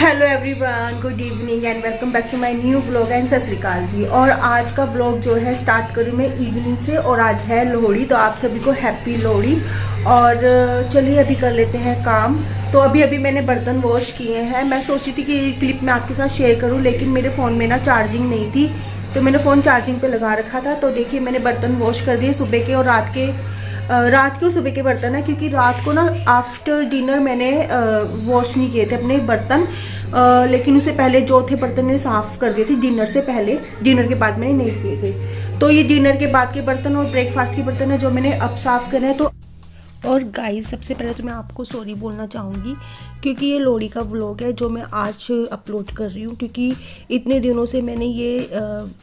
Hello everyone, good evening and welcome back to my new blog and Sat Shri अकाल जी। और आज का ब्लॉग जो है स्टार्ट करूँ मैं इवनिंग से, और आज है लोहड़ी, तो आप सभी को हैप्पी लोहड़ी। और चलिए अभी कर लेते हैं काम। तो अभी मैंने बर्तन वॉश किए हैं। मैं सोची थी कि क्लिप मैं आपके साथ शेयर करूँ, लेकिन मेरे फ़ोन में ना चार्जिंग नहीं थी, तो मैंने फ़ोन चार्जिंग पे लगा रखा था। तो देखिए मैंने बर्तन वॉश कर दिए, सुबह के और रात के और सुबह के बर्तन है, क्योंकि रात को ना आफ्टर डिनर मैंने वॉश नहीं किए थे अपने बर्तन, लेकिन उससे पहले जो थे बर्तन मैंने साफ़ कर दिए थे डिनर से पहले। डिनर के बाद मैंने नहीं किए थे। तो ये डिनर के बाद के बर्तन और ब्रेकफास्ट के बर्तन है जो मैंने अब साफ़ करे हैं। तो और गाइस, सबसे पहले तो मैं आपको सॉरी बोलना चाहूँगी, क्योंकि ये लोहड़ी का व्लॉग है जो मैं आज अपलोड कर रही हूँ, क्योंकि इतने दिनों से मैंने ये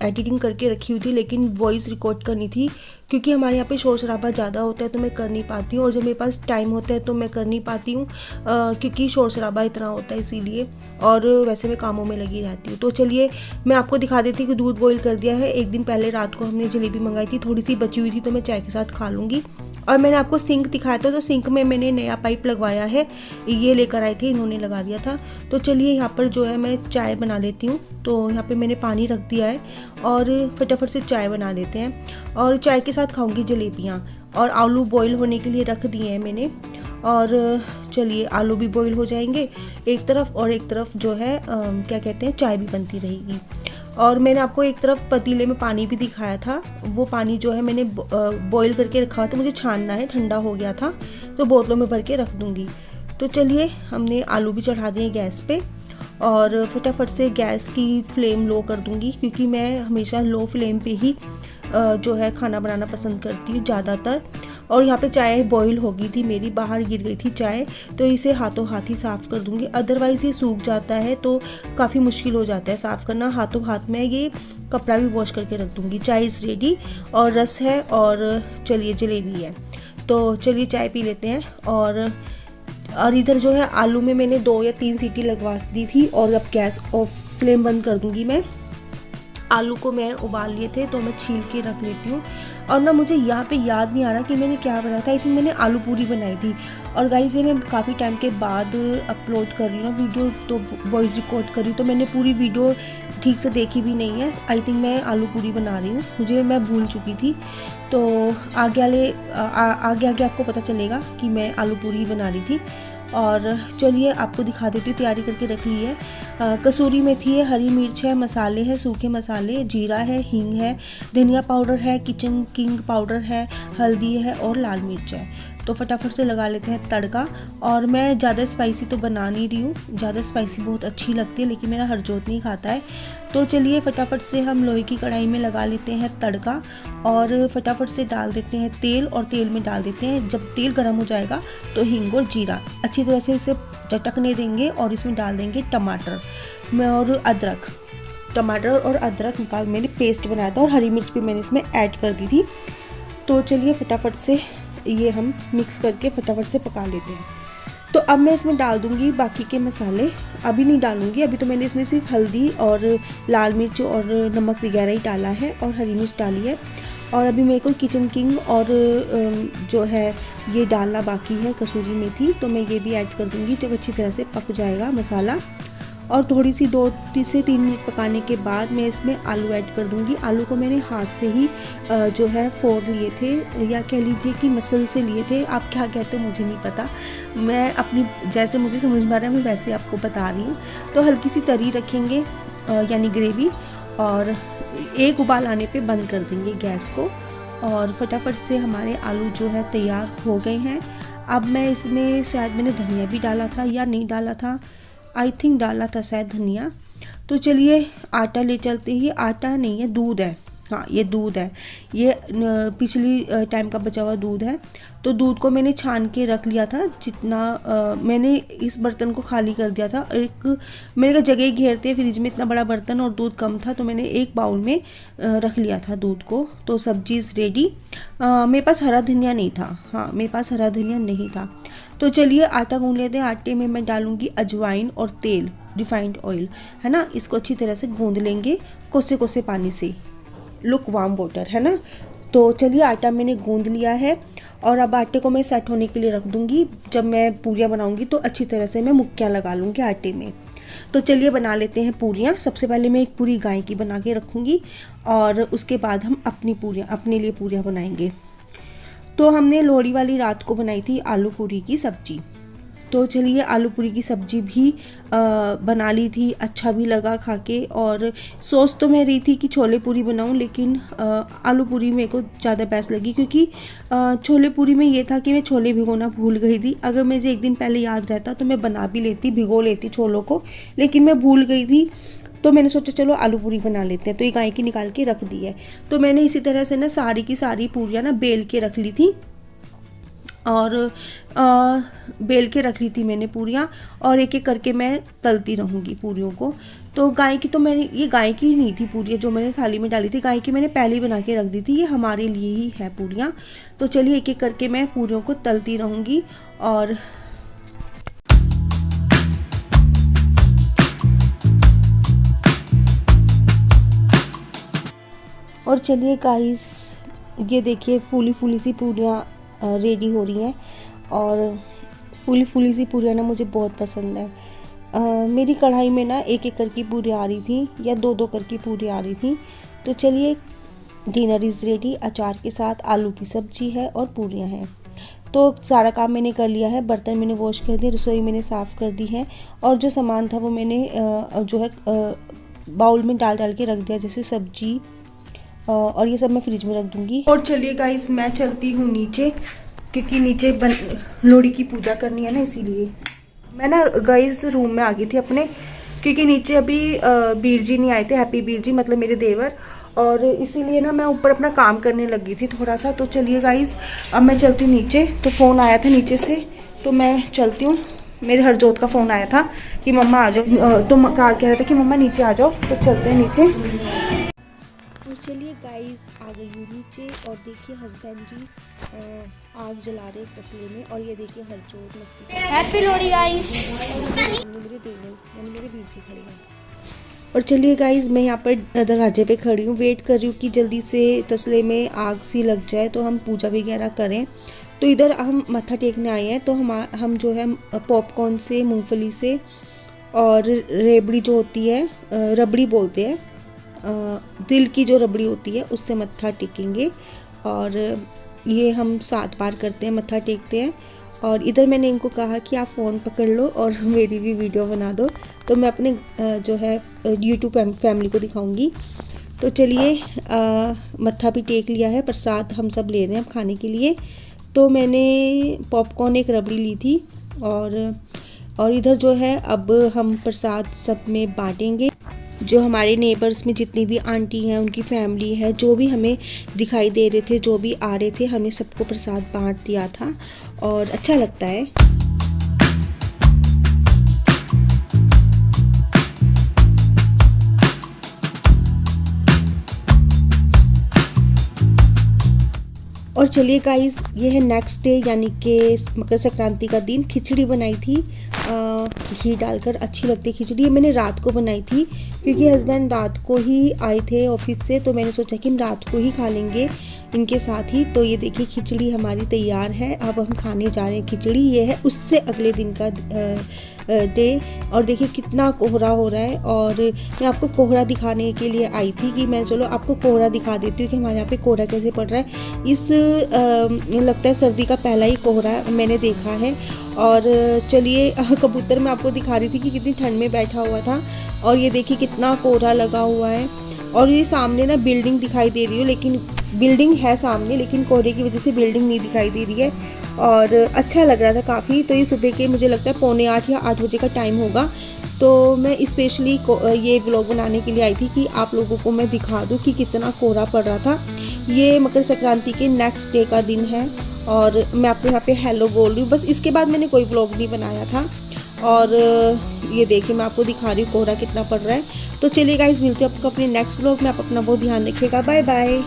एडिटिंग करके रखी हुई थी, लेकिन वॉइस रिकॉर्ड करनी थी, क्योंकि हमारे यहाँ पे शोर शराबा ज़्यादा होता है तो मैं कर नहीं पाती हूँ, और जब मेरे पास टाइम होता है तो मैं कर नहीं पाती हूँ, क्योंकि शोर शराबा इतना होता है इसीलिए। और वैसे मैं कामों में लगी रहती हूँ। तो चलिए मैं आपको दिखा देती हूँ कि दूध बॉईल कर दिया है। एक दिन पहले रात को हमने जलेबी मंगाई थी, थोड़ी सी बची हुई थी, तो मैं चाय के साथ खा लूँगी। और मैंने आपको सिंक दिखाया था, तो सिंक में मैंने नया पाइप लगवाया है, ये लेकर आए थे, इन्होंने लगा दिया था। तो चलिए यहाँ पर जो है मैं चाय बना लेती हूँ। तो यहाँ पे मैंने पानी रख दिया है और फटाफट से चाय बना लेते हैं। और चाय के साथ खाऊंगी जलेबियाँ, और आलू बॉईल होने के लिए रख दिए हैं मैंने। और चलिए आलू भी बॉईल हो जाएंगे एक तरफ, और एक तरफ जो है क्या कहते हैं, चाय भी बनती रहेगी। और मैंने आपको एक तरफ पतीले में पानी भी दिखाया था, वो पानी जो है मैंने बॉईल करके रखा था, मुझे छानना है, ठंडा हो गया था, तो बोतलों में भर के रख दूँगी। तो चलिए हमने आलू भी चढ़ा दिए गैस पे, और फटाफट से गैस की फ्लेम लो कर दूँगी, क्योंकि मैं हमेशा लो फ्लेम पे ही जो है खाना बनाना पसंद करती हूँ ज़्यादातर। और यहाँ पे चाय बॉईल हो गई थी मेरी, बाहर गिर गई थी चाय, तो इसे हाथों हाथ ही साफ़ कर दूँगी, अदरवाइज़ ये सूख जाता है तो काफ़ी मुश्किल हो जाता है साफ़ करना। हाथों हाथ में ये कपड़ा भी वॉश करके रख दूँगी। चाय इज़ रेडी, और रस है, और चलिए जलेबी है। तो चलिए चाय पी लेते हैं। और इधर जो है आलू में मैंने 2 या 3 सीटी लगवा दी थी, और अब गैस ऑफ फ्लेम बंद कर दूँगी मैं। आलू को मैं उबाल लिए थे, तो मैं छील के रख लेती हूँ। और ना मुझे यहाँ पे याद नहीं आ रहा कि मैंने क्या बनाया था। आई थिंक मैंने आलू पूरी बनाई थी। और गाइस ये मैं काफ़ी टाइम के बाद अपलोड कर रही हूँ वीडियो, तो वॉइस रिकॉर्ड कर रही हूँ, तो मैंने पूरी वीडियो ठीक से देखी भी नहीं है। आई थिंक मैं आलू पूरी बना रही हूँ, मैं भूल चुकी थी। तो आगे आगे आपको पता चलेगा कि मैं आलू पूरी बना रही थी। और चलिए आपको दिखा देती हूँ, तैयारी करके रख ली है। कसूरी मेथी है, हरी मिर्च है, मसाले हैं, सूखे मसाले, जीरा है, हींग है, धनिया पाउडर है, किचन किंग पाउडर है, हल्दी है, और लाल मिर्च है। तो फटाफट से लगा लेते हैं तड़का। और मैं ज़्यादा स्पाइसी तो बना नहीं रही हूँ, ज़्यादा स्पाइसी बहुत अच्छी लगती है, लेकिन मेरा हरजोत नहीं खाता है। तो चलिए फटाफट से हम लोहे की कढ़ाई में लगा लेते हैं तड़का, और फटाफट से डाल देते हैं तेल, और तेल में डाल देते हैं, जब तेल गर्म हो जाएगा तो हींग और जीरा अच्छी तरह से इसे चटकने देंगे, और इसमें डाल देंगे टमाटर और अदरक। टमाटर और अदरक का मैंने पेस्ट बनाया था, और हरी मिर्च भी मैंने इसमें ऐड कर दी थी। तो चलिए फटाफट से ये हम मिक्स करके फटाफट से पका लेते हैं। तो अब मैं इसमें डाल दूंगी बाकी के मसाले, अभी नहीं डालूंगी, अभी तो मैंने इसमें सिर्फ हल्दी और लाल मिर्च और नमक वगैरह ही डाला है, और हरी मिर्च डाली है। और अभी मेरे को किचन किंग और जो है ये डालना बाकी है, कसूरी मेथी, तो मैं ये भी ऐड कर दूंगी जब अच्छी तरह से पक जाएगा मसाला। और थोड़ी सी 2 से 3 मिनट पकाने के बाद मैं इसमें आलू ऐड कर दूंगी। आलू को मैंने हाथ से ही जो है फोड़ लिए थे, या कह लीजिए कि मसल से लिए थे, आप क्या कहते हो मुझे नहीं पता, मैं अपनी जैसे मुझे समझ में आ रहा है मैं वैसे आपको बता रही हूँ। तो हल्की सी तरी रखेंगे, यानी ग्रेवी, और एक उबाल आने पे बंद कर देंगे गैस को। और फटाफट से हमारे आलू जो है तैयार हो गए हैं। अब मैं इसमें शायद मैंने धनिया भी डाला था या नहीं डाला था, आई थिंक डाला था शायद धनिया। तो चलिए आटा ले चलते हैं। ये आटा नहीं है, दूध है, हाँ ये दूध है, ये पिछली टाइम का बचा हुआ दूध है। तो दूध को मैंने छान के रख लिया था, जितना मैंने इस बर्तन को खाली कर दिया था। मैंने कहा जगह घेरते फ्रिज में, इतना बड़ा बर्तन और दूध कम था, तो मैंने एक बाउल में रख लिया था दूध को। तो सब्जी रेडी। मेरे पास हरा धनिया नहीं था, हाँ मेरे पास हरा धनिया नहीं था। तो चलिए आटा गूंद लेते हैं। आटे में मैं डालूंगी अजवाइन और तेल, रिफाइंड ऑयल है ना, इसको अच्छी तरह से गूंद लेंगे कोसे कोसे पानी से, लुक वार्म वाटर है ना। तो चलिए आटा मैंने गूंद लिया है, और अब आटे को मैं सेट होने के लिए रख दूंगी। जब मैं पूरियाँ बनाऊंगी तो अच्छी तरह से मैं मुक्कियाँ लगा लूँगी आटे में। तो चलिए बना लेते हैं पूरियाँ। सबसे पहले मैं एक पूरी गाय की बना के रखूँगी और उसके बाद हम अपने लिए पूरियाँ बनाएंगे। तो हमने लोहड़ी वाली रात को बनाई थी आलू पूरी की सब्जी। तो चलिए आलू पूरी की सब्जी भी बना ली थी, अच्छा भी लगा खा के। और सोच तो मैं रही थी कि छोले पूरी बनाऊं, लेकिन आलू पूरी मेरे को ज़्यादा बेस्ट लगी, क्योंकि छोले पूरी में ये था कि मैं छोले भिगोना भूल गई थी। अगर मुझे एक दिन पहले याद रहता तो मैं बना भी लेती, भिगो लेती छोलों को, लेकिन मैं भूल गई थी। तो मैंने सोचा चलो आलू पूरी बना लेते हैं। तो ये गाय की निकाल के रख दी है। तो मैंने इसी तरह से ना सारी की सारी पूरियाँ ना बेल के रख ली थी, और बेल के रख ली थी मैंने पूरियाँ, और एक एक करके मैं तलती रहूँगी पूरियों को। तो गाय की तो मैंने, ये गाय की नहीं थी पूरियाँ जो मैंने थाली में डाली थी, गाय की मैंने पहले ही बना के रख दी थी, ये हमारे लिए ही है पूरियाँ। तो चलिए एक एक करके मैं पूरियों को तलती रहूँगी। और चलिए गाइस, ये देखिए फूली फूली सी पूरियाँ रेडी हो रही हैं, और फूली फूली सी पूरियाँ ना मुझे बहुत पसंद है। मेरी कढ़ाई में ना एक एक करके पूरी आ रही थी, या दो दो करके पूरी आ रही थी। तो चलिए डिनर इज़ रेडी। अचार के साथ आलू की सब्जी है और पूरियाँ हैं। तो सारा काम मैंने कर लिया है, बर्तन मैंने वॉश कर दिए, रसोई मैंने साफ़ कर दी है, और जो सामान था वो मैंने जो है बाउल में डाल के रख दिया, जैसे सब्जी, और ये सब मैं फ्रिज में रख दूंगी। और चलिए गाइस, मैं चलती हूँ नीचे, क्योंकि नीचे लोहड़ी की पूजा करनी है ना, इसीलिए मैं ना गाइस रूम में आ गई थी अपने, क्योंकि नीचे अभी बीर जी नहीं आए थे, हैप्पी बीर जी मतलब मेरे देवर, और इसीलिए ना मैं ऊपर अपना काम करने लगी थी थोड़ा सा। तो चलिए गाइस, अब मैं चलती हूँ नीचे। तो फ़ोन आया था नीचे से, तो मैं चलती हूँ। मेरे हरजोत का फ़ोन आया था कि मम्मा आ जाओ, तो कार कह रहा था कि मम्मा नीचे आ जाओ। तो चलते हैं नीचे। और चलिए गाइस, आ गई हूँ नीचे, और देखिए हस्बैंड जी आग जला रहे तसले में, और ये देखिए हरजोत मस्ती। Happy Lohri guys. मेरे देवर यानी मेरे बीच जी खड़े हैं। और चलिए गाइस, मैं यहाँ पर दरवाजे पे खड़ी हूँ, वेट कर रही हूँ कि जल्दी से तसले में आग सी लग जाए तो हम पूजा वगैरह करें। तो इधर हम मत्था टेकने आए हैं। तो हम जो है पॉपकॉर्न से, मूंगफली से, और रेबड़ी जो होती है, रबड़ी बोलते हैं, दिल की जो रबड़ी होती है, उससे मत्था टेकेंगे। और ये हम 7 बार करते हैं, मत्था टेकते हैं। और इधर मैंने इनको कहा कि आप फ़ोन पकड़ लो और मेरी भी वीडियो बना दो, तो मैं अपने जो है यूट्यूब फैमिली को दिखाऊंगी। तो चलिए मत्था भी टेक लिया है, प्रसाद हम सब ले रहे हैं अब खाने के लिए। तो मैंने पॉपकॉर्न, एक रबड़ी ली थी, और इधर जो है अब हम प्रसाद सब में बांटेंगे। जो हमारे नेबर्स में जितनी भी आंटी हैं, उनकी फैमिली है, जो भी हमें दिखाई दे रहे थे, जो भी आ रहे थे, हमने सबको प्रसाद बांट दिया था, और अच्छा लगता है। और चलिए गाइस, ये है नेक्स्ट डे, यानी कि मकर संक्रांति का दिन। खिचड़ी बनाई थी घी डालकर, अच्छी लगती है खिचड़ी। ये मैंने रात को बनाई थी, क्योंकि हस्बैंड रात को ही आए थे ऑफिस से, तो मैंने सोचा कि हम रात को ही खा लेंगे इनके साथ ही। तो ये देखिए खिचड़ी हमारी तैयार है, अब हम खाने जा रहे हैं खिचड़ी। ये है उससे अगले दिन का डे, और देखिए कितना कोहरा हो रहा है। और मैं आपको कोहरा दिखाने के लिए आई थी कि मैं चलो आपको कोहरा दिखा देती हूँ कि हमारे यहाँ पे कोहरा कैसे पड़ रहा है। लगता है सर्दी का पहला ही कोहरा मैंने देखा है। और चलिए कबूतर मैं आपको दिखा रही थी कि कितनी ठंड में बैठा हुआ था, और ये देखिए कितना कोहरा लगा हुआ है। और ये सामने ना बिल्डिंग दिखाई दे रही है, लेकिन बिल्डिंग है सामने, लेकिन कोहरे की वजह से बिल्डिंग नहीं दिखाई दे रही है। और अच्छा लग रहा था काफ़ी। तो ये सुबह के मुझे लगता है 7:45 या 8 बजे का टाइम होगा। तो मैं स्पेशली ये व्लॉग बनाने के लिए आई थी कि आप लोगों को मैं दिखा दूँ कि कितना कोहरा पड़ रहा था। ये मकर संक्रांति के नेक्स्ट डे का दिन है, और मैं आपको यहाँ पे हेलो बोल रही हूँ। बस इसके बाद मैंने कोई व्लॉग नहीं बनाया था। और ये देखिए मैं आपको दिखा रही हूँ कोहरा कितना पड़ रहा है। तो चलिए गाइस, मिलते हैं आपको अपने नेक्स्ट व्लॉग में। आप अपना बहुत ध्यान रखिएगा। Bye bye.